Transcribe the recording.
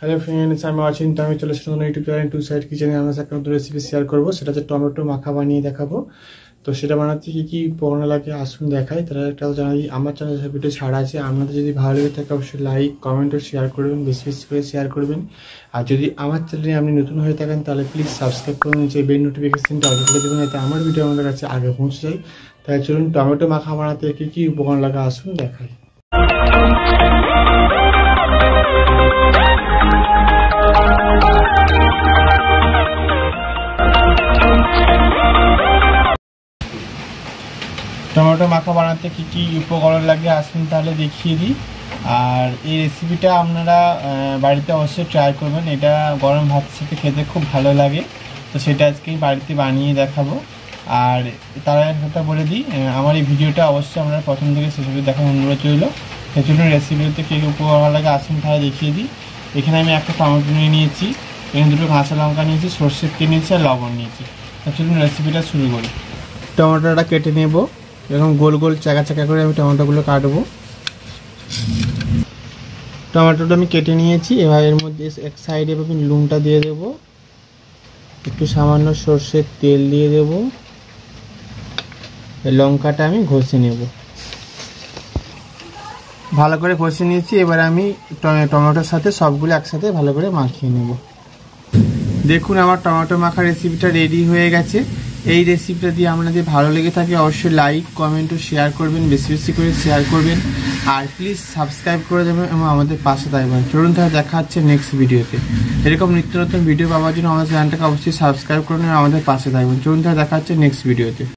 Hello friends, আমি অচিন। তো আমি চলে এসেছি ইউটিউব চ্যানেল টু সাইড কিচেনে। আমরা একটা নতুন রেসিপি শেয়ার করবো, সেটা হচ্ছে টমেটো মাখা বানিয়ে দেখাবো। তো সেটা বানাতে কী কী উপকরণ লাগে আসুন দেখাই। তারা একটাও জানাই, আমার চ্যানেল ভিডিও ছাড়া আছে। আপনাদের যদি ভালো লেগে থাকে অবশ্যই লাইক কমেন্ট ও শেয়ার করবেন, বেশি বেশি করে শেয়ার করবেন। আর যদি আমার চ্যানেলে আপনি নতুন হয়ে থাকেন তাহলে প্লিজ সাবস্ক্রাইব করুন, যে বেল নোটিফিকেশনটা অল করে দেবেন, যাতে আমার ভিডিও আমাদের কাছে আগে পৌঁছে যায়। তাই চলুন টমেটো মাখা বানাতে কী কী উপকরণ লাগে আসুন দেখাই। টমেটো মাখা বানাতে কী কী উপকরণ লাগে আসুন তাহলে দেখিয়ে দিই। আর এই রেসিপিটা আপনারা বাড়িতে অবশ্যই ট্রাই করবেন, এটা গরম ভাতের সাথে খেতে খুব ভালো লাগে। তো সেটা আজকেই বাড়িতে বানিয়ে দেখাবো। আর তার কথা বলে দিই, আমার এই ভিডিওটা অবশ্যই আপনারা প্রথম থেকে শেষ অবধি দেখার অনুরোধ রইল। সেই জন্য রেসিপিতে কী কী উপকরণ লাগে আসুন তাহলে দেখিয়ে দিই। এখানে আমি একটা টমেটো নিয়ে নিয়েছি, এখানে দুটো কাঁচা লঙ্কা নিয়েছি, সর্ষের তেল নিয়েছি আর লবণ নিয়েছি। তার জন্য রেসিপিটা শুরু করি। টমেটোটা কেটে নেব, এরকম গোল গোল চাকা চাকা করে আমি টমেটোগুলো কাটবো। টমেটোটা আমি কেটে নিয়েছি। এবার এর মধ্যে এক সাইডে আমি নুনটা দিয়ে দেব, একটু সামান্য সর্ষের তেল দিয়ে দেব, লঙ্কাটা আমি ঘষে নেব। ভালো করে ঘষে নিয়েছি। এবার আমি টমেটোর সাথে সবগুলো একসাথে ভালো করে মাখিয়ে নেব। দেখুন আমার টমেটো মাখা রেসিপিটা রেডি হয়ে গেছে। এই রেসিপিটা দিয়ে আপনাদের ভালো লেগে থাকে অবশ্যই লাইক কমেন্ট ও শেয়ার করবেন, বেশি বেশি করে শেয়ার করবেন। আর প্লিজ সাবস্ক্রাইব করে দেবেন এবং আমাদের পাশে থাকবেন। চলুন তাহলে দেখা হচ্ছে নেক্সট ভিডিওতে। এরকম নিত্য নতুন ভিডিও পাওয়ার জন্য আমাদের চ্যানেলটাকে অবশ্যই সাবস্ক্রাইব করুন এবং আমাদের পাশে থাকবেন। চলুন তাহলে দেখা হচ্ছে নেক্সট ভিডিওতে।